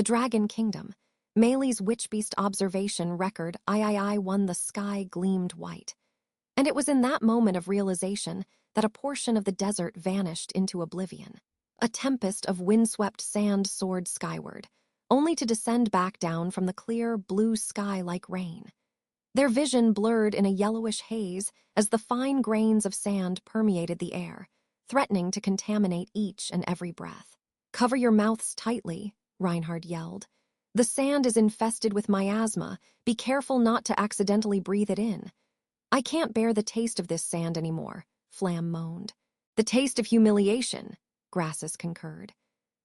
The Dragon Kingdom. Meili's Witchbeast observation record III won the sky gleamed white. And it was in that moment of realization that a portion of the desert vanished into oblivion. A tempest of windswept sand soared skyward, only to descend back down from the clear blue sky like rain. Their vision blurred in a yellowish haze as the fine grains of sand permeated the air, threatening to contaminate each and every breath. "Cover your mouths tightly," Reinhard yelled. "The sand is infested with miasma. Be careful not to accidentally breathe it in." "I can't bear the taste of this sand anymore," Flam moaned. "The taste of humiliation," Grassus concurred.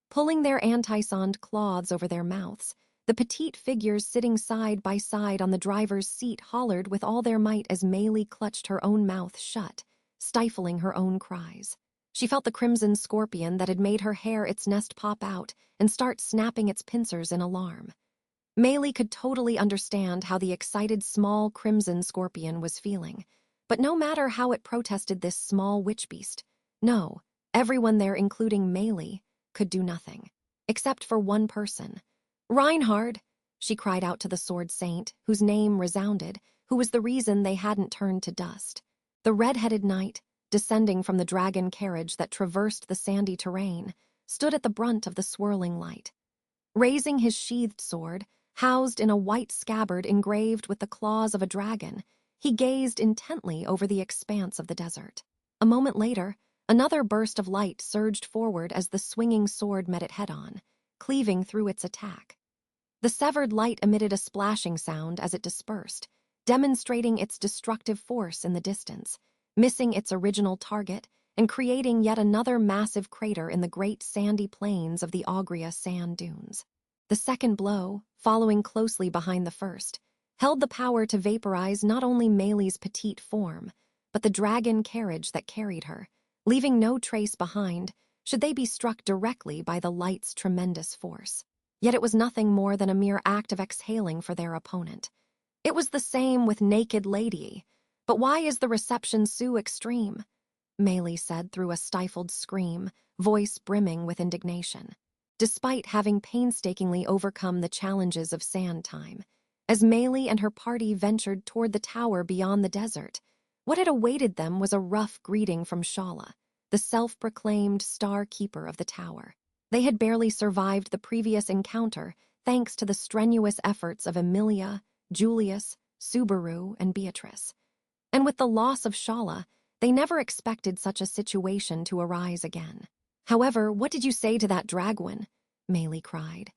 Pulling their anti-sand cloths over their mouths, the petite figures sitting side by side on the driver's seat hollered with all their might as Meili clutched her own mouth shut, stifling her own cries. She felt the crimson scorpion that had made her hair its nest pop out and start snapping its pincers in alarm. Meili could totally understand how the excited small crimson scorpion was feeling, but no matter how it protested this small witch beast, no, everyone there, including Meili, could do nothing, except for one person. "Reinhard!" she cried out to the sword saint, whose name resounded, who was the reason they hadn't turned to dust. The red-headed knight, descending from the dragon carriage that traversed the sandy terrain, stood at the brunt of the swirling light. Raising his sheathed sword, housed in a white scabbard engraved with the claws of a dragon, he gazed intently over the expanse of the desert. A moment later, another burst of light surged forward as the swinging sword met it head-on, cleaving through its attack. The severed light emitted a splashing sound as it dispersed, demonstrating its destructive force in the distance, missing its original target and creating yet another massive crater in the great sandy plains of the Augria sand dunes. The second blow, following closely behind the first, held the power to vaporize not only Meili's petite form, but the dragon carriage that carried her, leaving no trace behind should they be struck directly by the light's tremendous force. Yet it was nothing more than a mere act of exhaling for their opponent. It was the same with Naked Lady. "But why is the reception so extreme?" Meili said through a stifled scream, voice brimming with indignation. Despite having painstakingly overcome the challenges of sand time, as Meili and her party ventured toward the tower beyond the desert, what had awaited them was a rough greeting from Shala, the self-proclaimed star keeper of the tower. They had barely survived the previous encounter thanks to the strenuous efforts of Emilia, Julius, Subaru, and Beatrice. And with the loss of Shala, they never expected such a situation to arise again. "However, what did you say to that dragon?" Meili cried.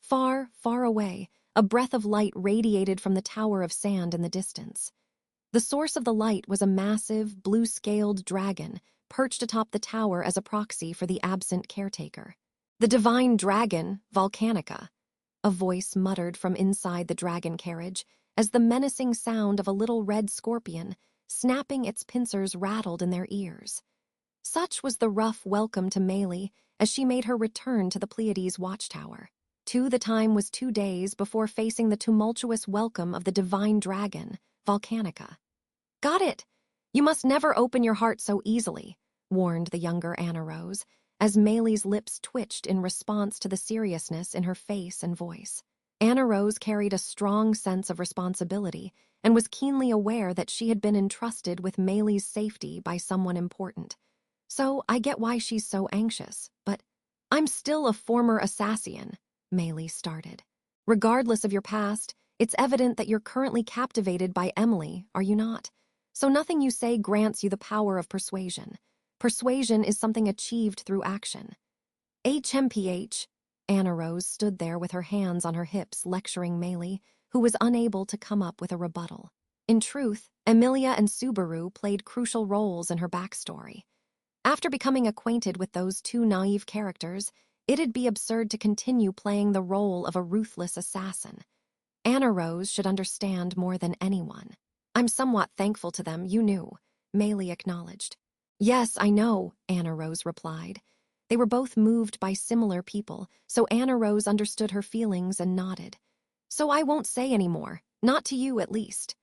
Far, far away, a breath of light radiated from the tower of sand in the distance. The source of the light was a massive, blue-scaled dragon perched atop the tower as a proxy for the absent caretaker. "The divine dragon, Volcanica," a voice muttered from inside the dragon carriage as the menacing sound of a little red scorpion snapping its pincers rattled in their ears. Such was the rough welcome to Meili as she made her return to the Pleiades watchtower. The time was 2 days before facing the tumultuous welcome of the divine dragon, Volcanica. "Got it! You must never open your heart so easily," warned the younger Anna Rose, as Meili's lips twitched in response to the seriousness in her face and voice. Anna Rose carried a strong sense of responsibility and was keenly aware that she had been entrusted with Meili's safety by someone important. "So I get why she's so anxious, but I'm still a former assassin," Meili started. "Regardless of your past, it's evident that you're currently captivated by Emily, are you not? So nothing you say grants you the power of persuasion. Persuasion is something achieved through action." "HMPH." Anna Rose stood there with her hands on her hips lecturing Meili, who was unable to come up with a rebuttal. In truth, Emilia and Subaru played crucial roles in her backstory. After becoming acquainted with those two naive characters, it'd be absurd to continue playing the role of a ruthless assassin. Anna Rose should understand more than anyone. "I'm somewhat thankful to them, you knew," Meili acknowledged. "Yes, I know," Anna Rose replied. They were both moved by similar people, so Anna Rose understood her feelings and nodded. "So I won't say any more, not to you at least."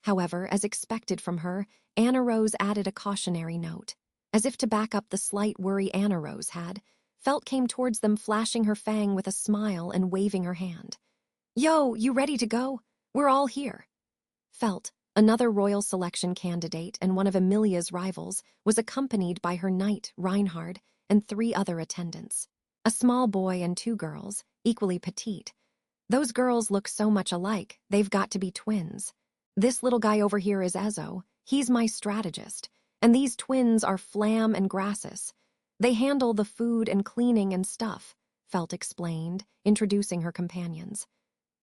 However, as expected from her, Anna Rose added a cautionary note. As if to back up the slight worry Anna Rose had, Felt came towards them, flashing her fang with a smile and waving her hand. Yo, you ready to go? We're all here. Felt, another royal selection candidate and one of Emilia's rivals, was accompanied by her knight, Reinhard, and 3 other attendants. A small boy and 2 girls, equally petite. Those girls look so much alike, they've got to be twins. This little guy over here is Ezo. He's my strategist. And these twins are Flam and Grassus. They handle the food and cleaning and stuff, Felt explained, introducing her companions.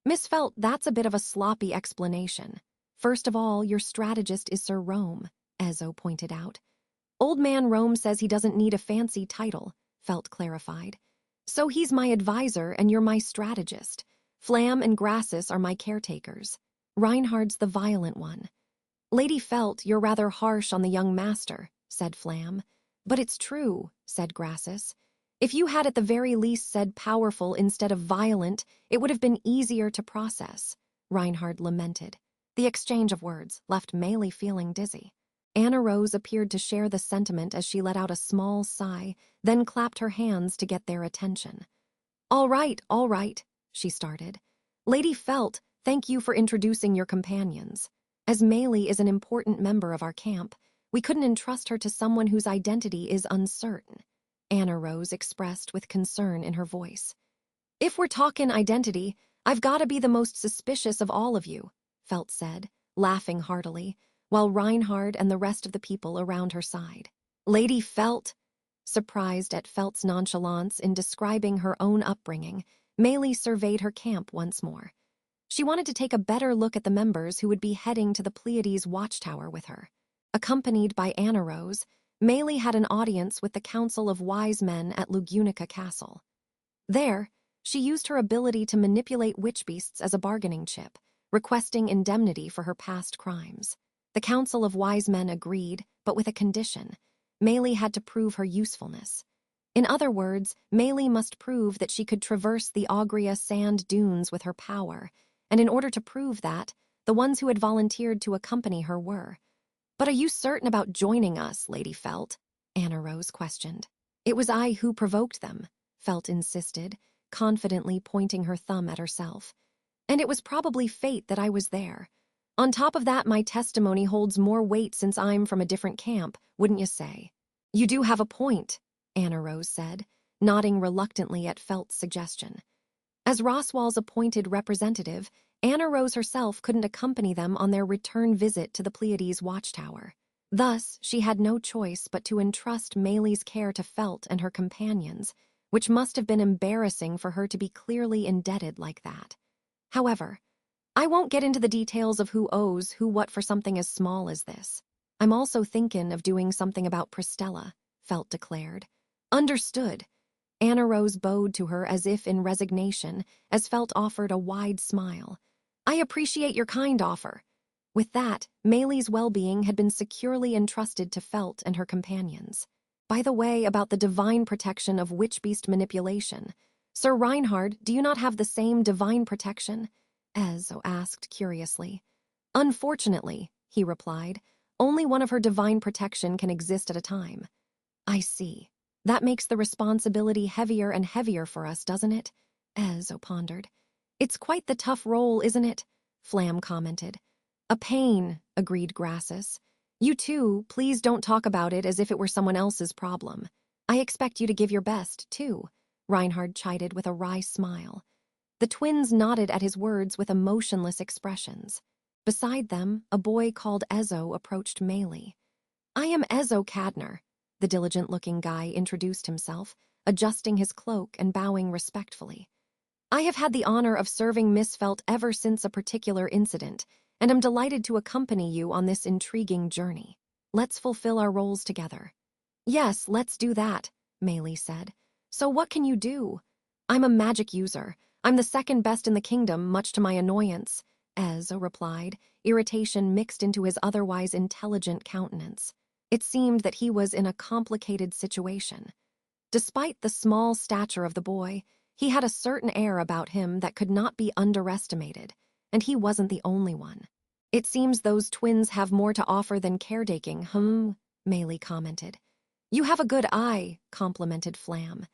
Miss Felt, that's a bit of a sloppy explanation. First of all, your strategist is Sir Rome, Ezo pointed out. Old man Rome says he doesn't need a fancy title, Felt clarified. So he's my advisor and you're my strategist. Flam and Grassus are my caretakers. Reinhard's the violent one. Lady Felt, you're rather harsh on the young master, said Flam. But it's true, said Grassus. If you had at the very least said powerful instead of violent, it would have been easier to process, Reinhard lamented. The exchange of words left Meili feeling dizzy. Anna Rose appeared to share the sentiment as she let out a small sigh, then clapped her hands to get their attention. All right, she started. Lady Felt, thank you for introducing your companions. As Meili is an important member of our camp, we couldn't entrust her to someone whose identity is uncertain, Anna Rose expressed with concern in her voice. If we're talking identity, I've got to be the most suspicious of all of you, Felt said, laughing heartily, while Reinhard and the rest of the people around her sighed. Lady Felt, surprised at Felt's nonchalance in describing her own upbringing, Meili surveyed her camp once more. She wanted to take a better look at the members who would be heading to the Pleiades watchtower with her. Accompanied by Anna Rose, Meili had an audience with the Council of Wise Men at Lugunica Castle. There, she used her ability to manipulate witchbeasts as a bargaining chip, requesting indemnity for her past crimes. The Council of Wise Men agreed, but with a condition. Meili had to prove her usefulness. In other words, Meili must prove that she could traverse the Augria sand dunes with her power, and in order to prove that, the ones who had volunteered to accompany her were. But are you certain about joining us, Lady Felt? Anna Rose questioned. It was I who provoked them, Felt insisted, confidently pointing her thumb at herself. And it was probably fate that I was there. On top of that, my testimony holds more weight since I'm from a different camp, wouldn't you say? You do have a point, Anna Rose said, nodding reluctantly at Felt's suggestion. As Roswall's appointed representative, Anna Rose herself couldn't accompany them on their return visit to the Pleiades watchtower. Thus, she had no choice but to entrust Meili's care to Felt and her companions, which must have been embarrassing for her to be clearly indebted like that. However, I won't get into the details of who owes who what for something as small as this. I'm also thinking of doing something about Pristella, Felt declared. Understood. Anna Rose bowed to her as if in resignation, as Felt offered a wide smile. I appreciate your kind offer. With that, Meili's well-being had been securely entrusted to Felt and her companions. By the way, about the divine protection of Witchbeast manipulation. Sir Reinhard, do you not have the same divine protection? Ezo asked curiously. Unfortunately, he replied, only one of her divine protection can exist at a time. I see. That makes the responsibility heavier and heavier for us, doesn't it? Ezo pondered. It's quite the tough role, isn't it? Flam commented. A pain, agreed Grassus. You too, please don't talk about it as if it were someone else's problem. I expect you to give your best, too, Reinhard chided with a wry smile. The twins nodded at his words with emotionless expressions. Beside them, a boy called Ezo approached Meili. I am Ezo Cadner, the diligent-looking guy introduced himself, adjusting his cloak and bowing respectfully. I have had the honor of serving Miss Felt ever since a particular incident, and am delighted to accompany you on this intriguing journey. Let's fulfill our roles together. Yes, let's do that, Meili said. So what can you do? I'm a magic user. I'm the second best in the kingdom, much to my annoyance, Ezo replied, irritation mixed into his otherwise intelligent countenance. It seemed that he was in a complicated situation. Despite the small stature of the boy, he had a certain air about him that could not be underestimated, and he wasn't the only one. It seems those twins have more to offer than caretaking, Meili commented. You have a good eye, complimented Flam.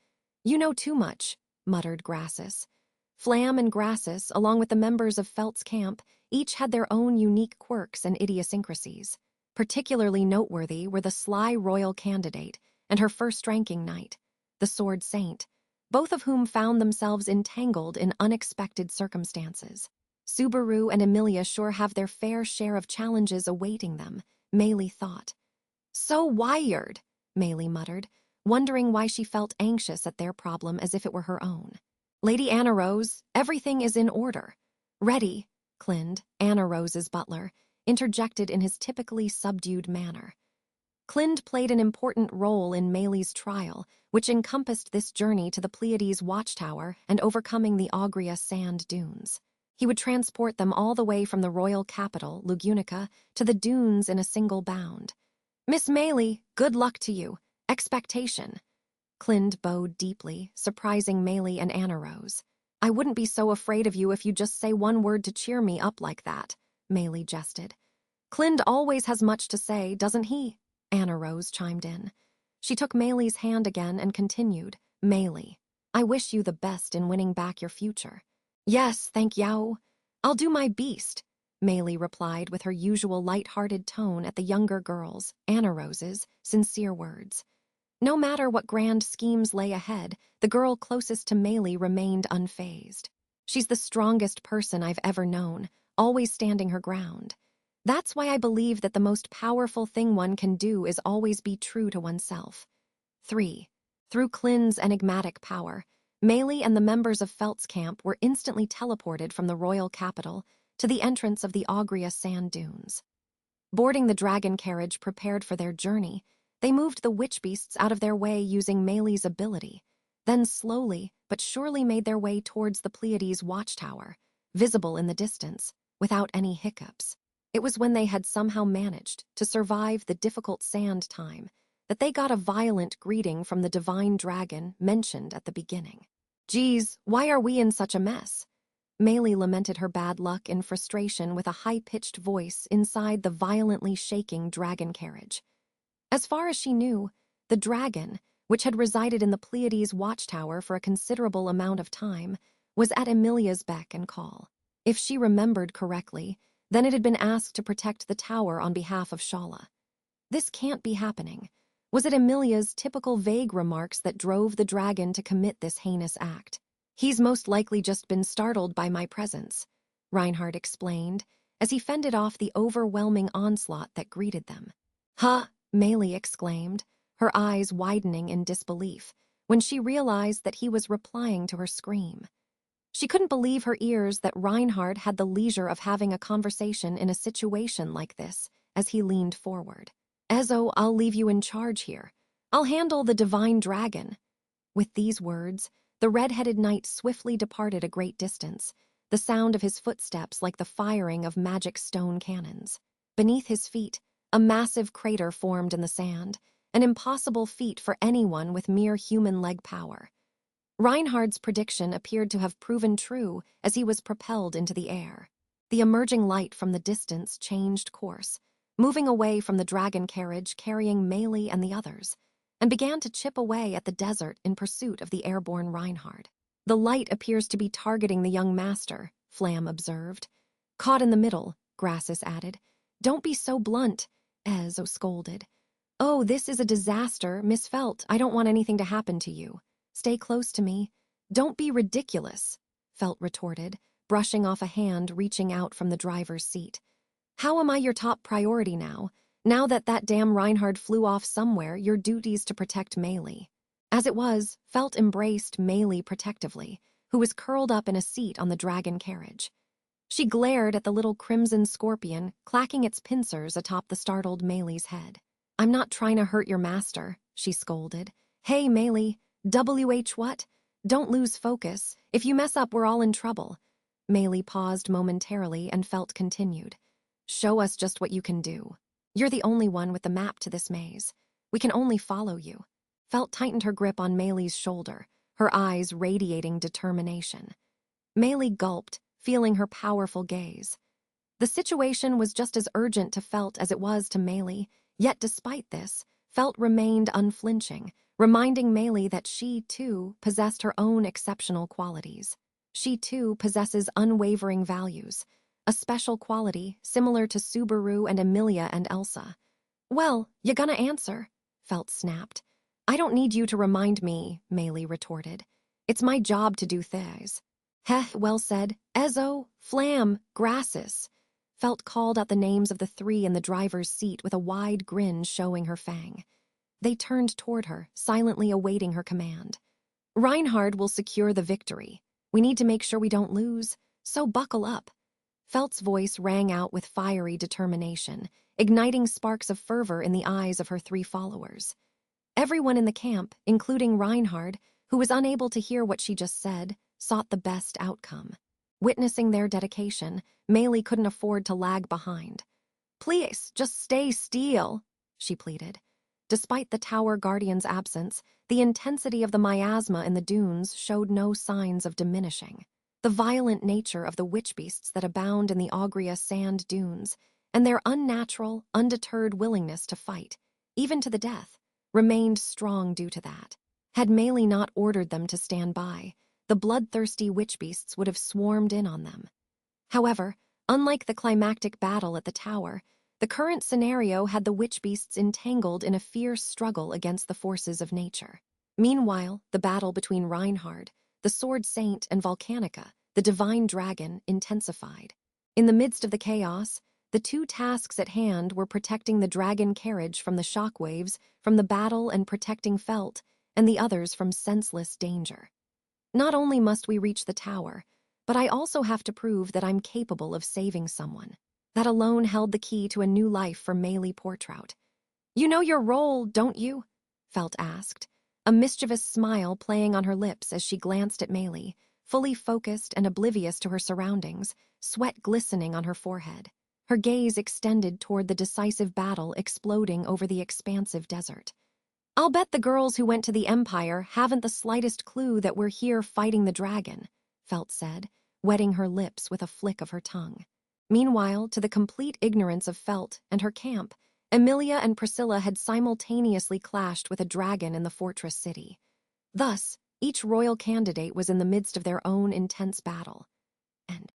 You know too much, muttered Grassus. Flam and Grassus, along with the members of Felt's camp, each had their own unique quirks and idiosyncrasies. Particularly noteworthy were the sly royal candidate and her first-ranking knight, the Sword Saint, both of whom found themselves entangled in unexpected circumstances. Subaru and Emilia sure have their fair share of challenges awaiting them, Meili thought. So wired, Meili muttered, wondering why she felt anxious at their problem as if it were her own. Lady Anna Rose, everything is in order. Ready, Clind, Anna Rose's butler, interjected in his typically subdued manner. Clind played an important role in Meili's trial, which encompassed this journey to the Pleiades watchtower and overcoming the Augria sand dunes. He would transport them all the way from the royal capital, Lugunica, to the dunes in a single bound. Miss Meili, good luck to you. Expectation. Clind bowed deeply, surprising Meili and Anna Rose. I wouldn't be so afraid of you if you just say one word to cheer me up like that, Meili jested. Clind always has much to say, doesn't he? Anna Rose chimed in. She took Meili's hand again and continued, Meili, I wish you the best in winning back your future. Yes, thank you. I'll do my beast, Meili replied with her usual light-hearted tone at the younger girl's, Anna Rose's, sincere words. No matter what grand schemes lay ahead, the girl closest to Meili remained unfazed. She's the strongest person I've ever known, always standing her ground. That's why I believe that the most powerful thing one can do is always be true to oneself. 3. Through Clin's enigmatic power, Meili and the members of Felt's camp were instantly teleported from the royal capital to the entrance of the Augria sand dunes. Boarding the dragon carriage prepared for their journey, they moved the Witchbeasts out of their way using Meili's ability, then slowly but surely made their way towards the Pleiades watchtower, visible in the distance, without any hiccups. It was when they had somehow managed to survive the difficult sand time that they got a violent greeting from the divine dragon mentioned at the beginning. Geez, why are we in such a mess? Meili lamented her bad luck in frustration with a high-pitched voice inside the violently shaking dragon carriage. As far as she knew, the dragon, which had resided in the Pleiades watchtower for a considerable amount of time, was at Emilia's beck and call. If she remembered correctly, then it had been asked to protect the tower on behalf of Shala. This can't be happening. Was it Emilia's typical vague remarks that drove the dragon to commit this heinous act? He's most likely just been startled by my presence, Reinhard explained, as he fended off the overwhelming onslaught that greeted them. Huh, Meili exclaimed, her eyes widening in disbelief, when she realized that he was replying to her scream. She couldn't believe her ears that Reinhard had the leisure of having a conversation in a situation like this as he leaned forward. Ezo, I'll leave you in charge here. I'll handle the divine dragon. With these words, the red-headed knight swiftly departed a great distance, the sound of his footsteps like the firing of magic stone cannons. Beneath his feet, a massive crater formed in the sand, an impossible feat for anyone with mere human leg power. Reinhard's prediction appeared to have proven true as he was propelled into the air. The emerging light from the distance changed course, moving away from the dragon carriage carrying Meili and the others, and began to chip away at the desert in pursuit of the airborne Reinhard. The light appears to be targeting the young master, Flam observed. Caught in the middle, Grassus added. Don't be so blunt, Ezo scolded. Oh, this is a disaster, Miss Felt. I don't want anything to happen to you. Stay close to me. Don't be ridiculous, Felt retorted, brushing off a hand reaching out from the driver's seat. How am I your top priority now? Now that damn Reinhard flew off somewhere, your duty's to protect Meili. As it was, Felt embraced Meili protectively, who was curled up in a seat on the dragon carriage. She glared at the little crimson scorpion clacking its pincers atop the startled Meili's head. I'm not trying to hurt your master, she scolded. Hey, Meili, WH what? Don't lose focus. If you mess up, we're all in trouble. Meili paused momentarily and Felt continued. Show us just what you can do. You're the only one with the map to this maze. We can only follow you. Felt tightened her grip on Meili's shoulder, her eyes radiating determination. Meili gulped, feeling her powerful gaze. The situation was just as urgent to Felt as it was to Meili, yet despite this, Felt remained unflinching, reminding Meili that she, too, possessed her own exceptional qualities. She, too, possesses unwavering values, a special quality similar to Subaru and Emilia and Elsa. Well, you gonna answer? Felt snapped. I don't need you to remind me, Meili retorted. It's my job to do things. Heh, well said. Ezo, Flam, Grassus. Felt called out the names of the three in the driver's seat with a wide grin showing her fang. They turned toward her, silently awaiting her command. Reinhard will secure the victory. We need to make sure we don't lose, so buckle up. Felt's voice rang out with fiery determination, igniting sparks of fervor in the eyes of her three followers. Everyone in the camp, including Reinhard, who was unable to hear what she just said, sought the best outcome. Witnessing their dedication, Meili couldn't afford to lag behind. Please, just stay still, she pleaded. Despite the tower guardian's absence, the intensity of the miasma in the dunes showed no signs of diminishing. The violent nature of the witchbeasts that abound in the Augria sand dunes, and their unnatural, undeterred willingness to fight, even to the death, remained strong due to that. Had Meili not ordered them to stand by, the bloodthirsty witchbeasts would have swarmed in on them. However, unlike the climactic battle at the tower, the current scenario had the witchbeasts entangled in a fierce struggle against the forces of nature. Meanwhile, the battle between Reinhard, the Sword Saint, and Volcanica, the divine dragon, intensified. In the midst of the chaos, the two tasks at hand were protecting the dragon carriage from the shockwaves, from the battle, and protecting Felt, and the others from senseless danger. Not only must we reach the tower, but I also have to prove that I'm capable of saving someone. That alone held the key to a new life for Meili Portrout. You know your role, don't you? Felt asked, a mischievous smile playing on her lips as she glanced at Meili, fully focused and oblivious to her surroundings, sweat glistening on her forehead. Her gaze extended toward the decisive battle exploding over the expansive desert. I'll bet the girls who went to the Empire haven't the slightest clue that we're here fighting the dragon, Felt said, wetting her lips with a flick of her tongue. Meanwhile, to the complete ignorance of Felt and her camp, Emilia and Priscilla had simultaneously clashed with a dragon in the fortress city. Thus, each royal candidate was in the midst of their own intense battle. And